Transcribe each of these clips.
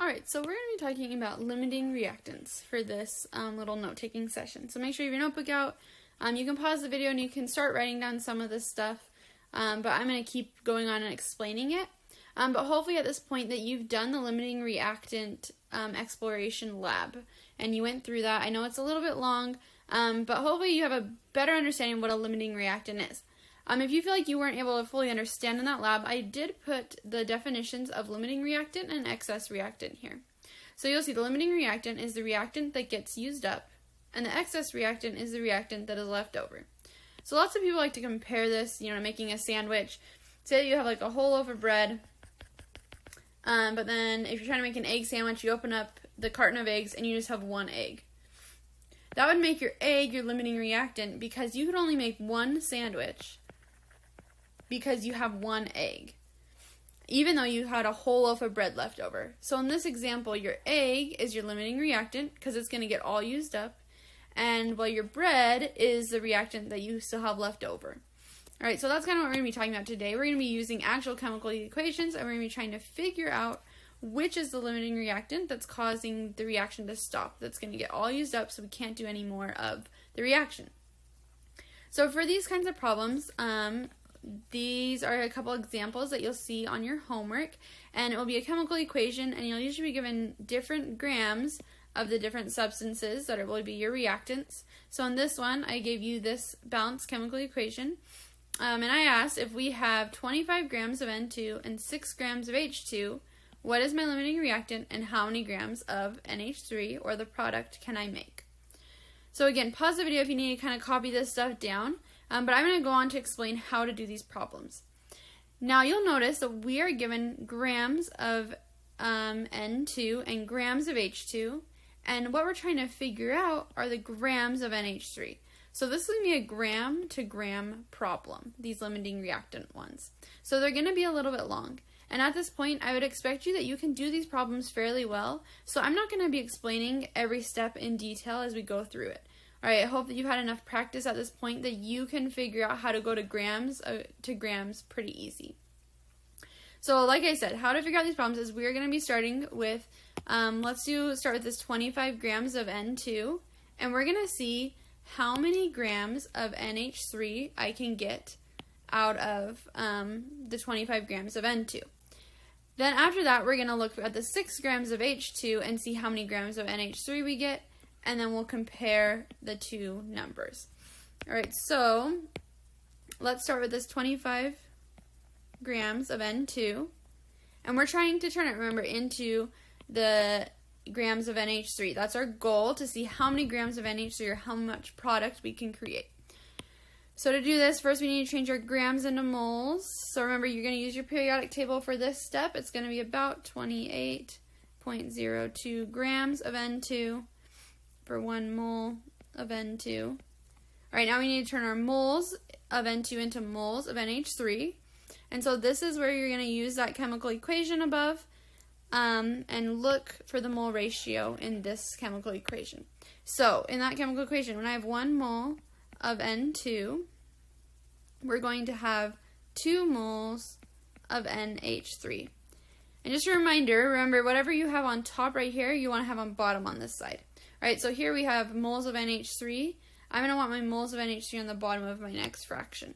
Alright, so we're going to be talking about limiting reactants for this little note-taking session. So make sure you have your notebook out. You can pause the video and you can start writing down some of this stuff, but I'm going to keep going on and explaining it. But hopefully at this point that you've done the limiting reactant exploration lab, and you went through that. I know it's a little bit long, but hopefully you have a better understanding of what a limiting reactant is. If you feel like you weren't able to fully understand in that lab, I did put the definitions of limiting reactant and excess reactant here. So you'll see the limiting reactant is the reactant that gets used up, and the excess reactant is the reactant that is left over. So lots of people like to compare this, to making a sandwich. Say you have like a whole loaf of bread, but then if you're trying to make an egg sandwich, you open up the carton of eggs and you just have one egg. That would make your egg your limiting reactant because you could only make one sandwich because you have one egg, even though you had a whole loaf of bread left over. So in this example, your egg is your limiting reactant because it's going to get all used up, and your bread is the reactant that you still have left over. Alright, so that's kind of what we're going to be talking about today. We're going to be using actual chemical equations, and we're going to be trying to figure out which is the limiting reactant that's causing the reaction to stop, that's going to get all used up so we can't do any more of the reaction. So for these kinds of problems, these are a couple examples that you'll see on your homework, and it will be a chemical equation, and you'll usually be given different grams of the different substances that will be your reactants. So in this one, I gave you this balanced chemical equation, and I asked if we have 25 grams of N2 and 6 grams of H2, what is my limiting reactant and how many grams of NH3 or the product can I make? So again, pause the video if you need to kind of copy this stuff down. But I'm going to go on to explain how to do these problems. Now you'll notice that we are given grams of N2 and grams of H2, and what we're trying to figure out are the grams of NH3. So this is going to be a gram to gram problem, these limiting reactant ones. So they're going to be a little bit long. And at this point, I would expect you that you can do these problems fairly well, so I'm not going to be explaining every step in detail as we go through it. Alright, I hope that you've had enough practice at this point that you can figure out how to go to grams pretty easy. So like I said, how to figure out these problems is we're going to be starting with, let's start with this 25 grams of N2, and we're going to see how many grams of NH3 I can get out of the 25 grams of N2. Then after that, we're going to look at the 6 grams of H2 and see how many grams of NH3 we get, and then we'll compare the two numbers. Alright, so let's start with this 25 grams of N2, and we're trying to turn it, remember, into the grams of NH3. That's our goal, to see how many grams of NH3 or how much product we can create. So to do this, first we need to change our grams into moles. So remember, you're going to use your periodic table for this step. It's going to be about 28.02 grams of N2 for 1 mole of N2. Alright, now we need to turn our moles of N2 into moles of NH3. And so this is where you're going to use that chemical equation above and look for the mole ratio in this chemical equation. So in that chemical equation, when I have 1 mole of N2, we're going to have 2 moles of NH3. And just a reminder, remember, whatever you have on top right here, you want to have on bottom on this side. Alright, so here we have moles of NH3. I'm going to want my moles of NH3 on the bottom of my next fraction.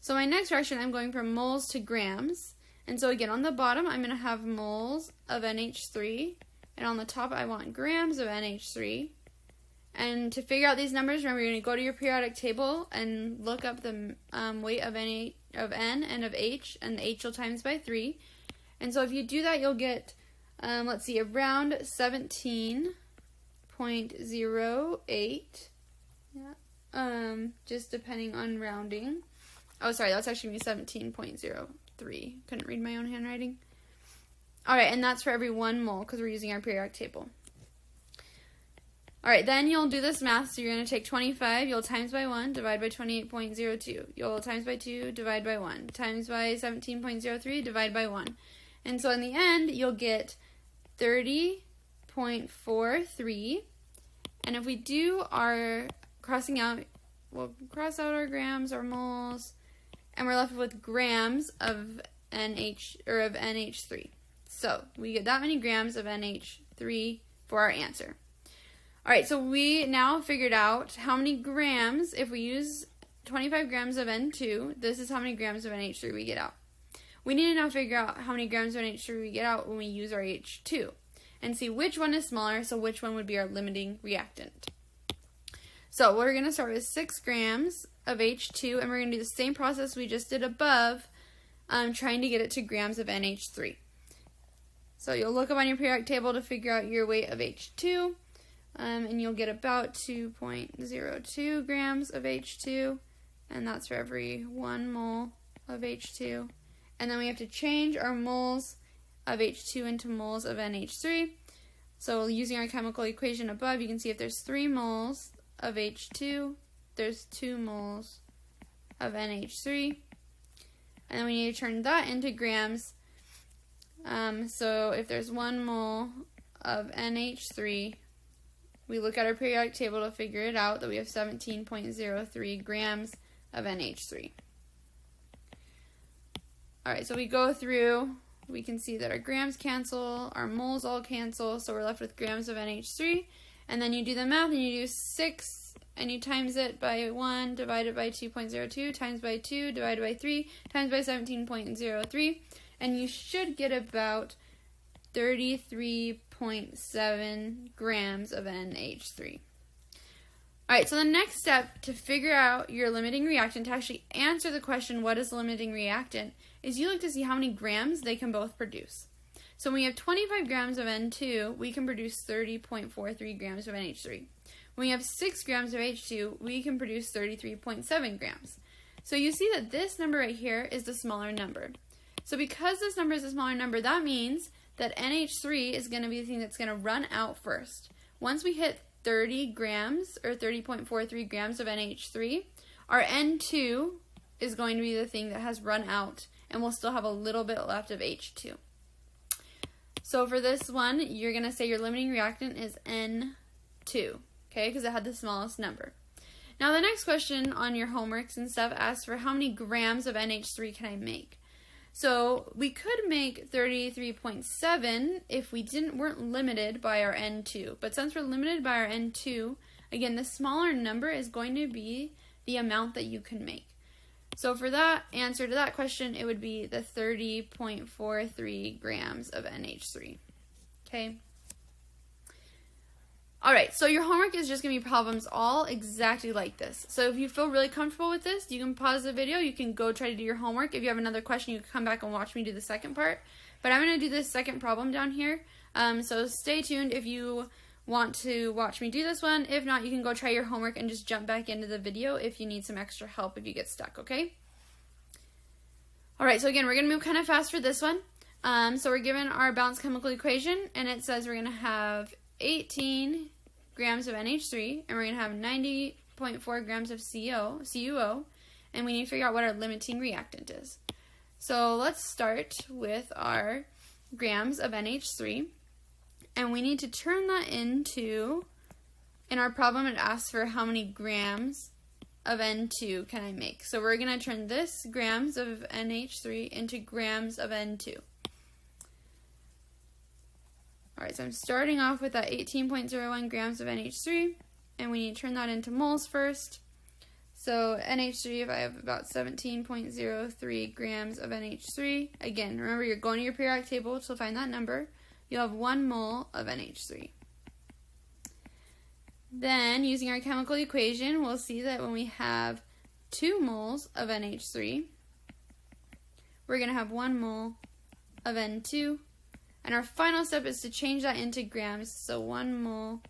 So my next fraction, I'm going from moles to grams. And so again, on the bottom, I'm going to have moles of NH3. And on the top, I want grams of NH3. And to figure out these numbers, remember, you're going to go to your periodic table and look up the weight of N and of H, and the H will times by 3. And so if you do that, you'll get, let's see, around 17.08, just depending on rounding. Oh, sorry, that's actually going to be 17.03. Couldn't read my own handwriting. Alright, and that's for every 1 mole because we're using our periodic table. Alright, then you'll do this math, so you're going to take 25, you'll times by 1, divide by 28.02. You'll times by 2, divide by 1. Times by 17.03, divide by 1. And so in the end, you'll get 30.43. And if we do our crossing out, we'll cross out our grams, our moles, and we're left with grams of NH3. So we get that many grams of NH3 for our answer. All right, so we now figured out how many grams, if we use 25 grams of N2, this is how many grams of NH3 we get out. We need to now figure out how many grams of NH3 we get out when we use our H2 and see which one is smaller, so which one would be our limiting reactant. So we're going to start with 6 grams of H2, and we're going to do the same process we just did above, trying to get it to grams of NH3. So you'll look up on your periodic table to figure out your weight of H2. And you'll get about 2.02 grams of H2, and that's for every 1 mole of H2. And then we have to change our moles of H2 into moles of NH3. So using our chemical equation above, you can see if there's 3 moles of H2, there's 2 moles of NH3. And then we need to turn that into grams. So if there's 1 mole of NH3, we look at our periodic table to figure it out that we have 17.03 grams of NH3. Alright, so we go through, we can see that our grams cancel, our moles all cancel, so we're left with grams of NH3. And then you do the math and you do 6 and you times it by 1 divided by 2.02 times by 2 divided by 3 times by 17.03, and you should get about 33.7 grams of NH3. Alright, so the next step to figure out your limiting reactant, to actually answer the question, what is the limiting reactant, is you look to see how many grams they can both produce. So when we have 25 grams of N2, we can produce 30.43 grams of NH3. When we have 6 grams of H2, we can produce 33.7 grams. So you see that this number right here is the smaller number. So because this number is a smaller number, that means that NH3 is going to be the thing that's going to run out first. Once we hit 30 grams, or 30.43 grams of NH3, our N2 is going to be the thing that has run out, and we'll still have a little bit left of H2. So for this one, you're going to say your limiting reactant is N2, okay, because it had the smallest number. Now the next question on your homeworks and stuff asks for how many grams of NH3 can I make? So we could make 33.7 if we weren't limited by our N2. But since we're limited by our N2, again, the smaller number is going to be the amount that you can make. So for that answer to that question, it would be the 30.43 grams of NH3. Okay? Alright, so your homework is just going to be problems all exactly like this. So if you feel really comfortable with this, you can pause the video, you can go try to do your homework. If you have another question, you can come back and watch me do the second part. But I'm going to do this second problem down here. So stay tuned if you want to watch me do this one. If not, you can go try your homework and just jump back into the video if you need some extra help if you get stuck, okay? Alright, so again, we're going to move kind of fast for this one. So we're given our balanced chemical equation, and it says we're going to have 18 grams of NH3, and we're going to have 90.4 grams of CuO, and we need to figure out what our limiting reactant is. So let's start with our grams of NH3, and we need to turn that into, in our problem it asks for how many grams of N2 can I make. So we're going to turn this grams of NH3 into grams of N2. Alright, so I'm starting off with that 18.01 grams of NH3, and we need to turn that into moles first. So NH3, if I have about 17.03 grams of NH3, again, remember you're going to your periodic table to find that number, you'll have 1 mole of NH3. Then, using our chemical equation, we'll see that when we have 2 moles of NH3, we're going to have 1 mole of N2. And our final step is to change that into grams. So 1 mole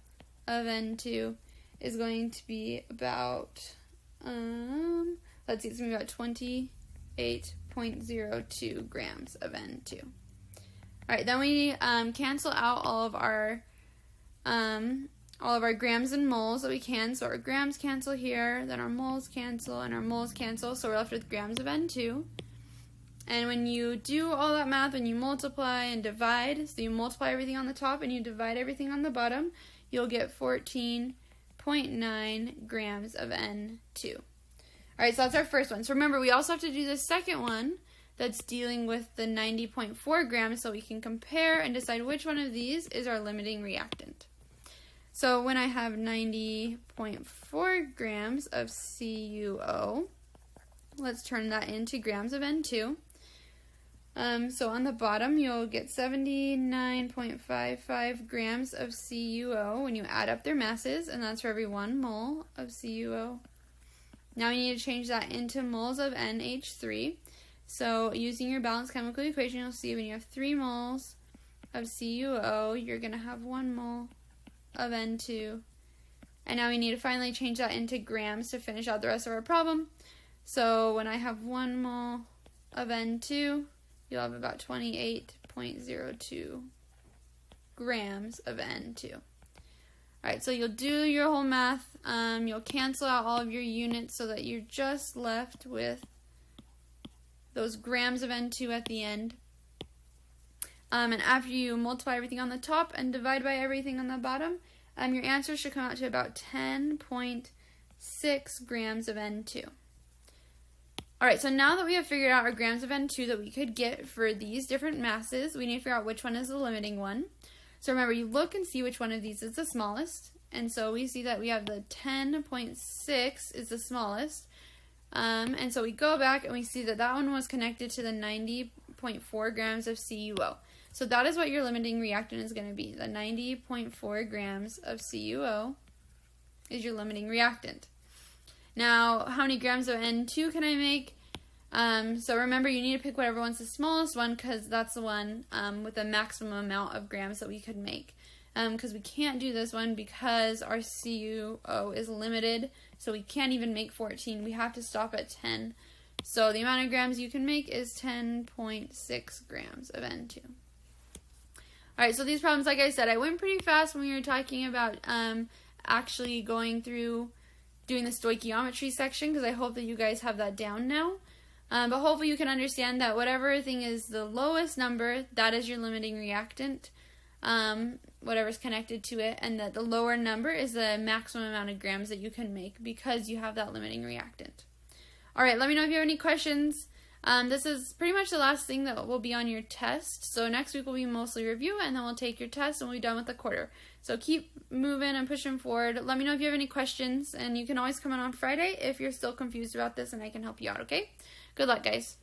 of N2 is going to be about, let's see, it's going to be about 28.02 grams of N2. Alright, then we cancel out all of our grams and moles that we can. So our grams cancel here, then our moles cancel, and our moles cancel. So we're left with grams of N2. And when you do all that math, when you multiply and divide, so you multiply everything on the top and you divide everything on the bottom, you'll get 14.9 grams of N2. Alright, so that's our first one. So remember, we also have to do the second one that's dealing with the 90.4 grams so we can compare and decide which one of these is our limiting reactant. So when I have 90.4 grams of CuO, let's turn that into grams of N2. So on the bottom, you'll get 79.55 grams of CuO when you add up their masses, and that's for every 1 mole of CuO. Now we need to change that into moles of NH3. So using your balanced chemical equation, you'll see when you have 3 moles of CuO, you're going to have 1 mole of N2. And now we need to finally change that into grams to finish out the rest of our problem. So when I have 1 mole of N2, you'll have about 28.02 grams of N2. Alright, so you'll do your whole math. You'll cancel out all of your units so that you're just left with those grams of N2 at the end. And after you multiply everything on the top and divide by everything on the bottom, your answer should come out to about 10.6 grams of N2. Alright, so now that we have figured out our grams of N2 that we could get for these different masses, we need to figure out which one is the limiting one. So remember, you look and see which one of these is the smallest. And so we see that we have the 10.6 is the smallest. And so we go back and we see that that one was connected to the 90.4 grams of CuO. So that is what your limiting reactant is going to be. The 90.4 grams of CuO is your limiting reactant. Now, how many grams of N2 can I make? So remember, you need to pick whatever one's the smallest one because that's the one with the maximum amount of grams that we could make. Because we can't do this one because our CuO is limited, so we can't even make 14. We have to stop at 10. So the amount of grams you can make is 10.6 grams of N2. Alright, so these problems, like I said, I went pretty fast when we were talking about actually going through doing the stoichiometry section because I hope that you guys have that down now. But hopefully you can understand that whatever thing is the lowest number, that is your limiting reactant, whatever's connected to it, and that the lower number is the maximum amount of grams that you can make because you have that limiting reactant. Alright, let me know if you have any questions. This is pretty much the last thing that will be on your test. So next week will be mostly review, and then we'll take your test and we'll be done with the quarter. So keep moving and pushing forward. Let me know if you have any questions, and you can always come in on Friday if you're still confused about this and I can help you out, okay? Good luck, guys.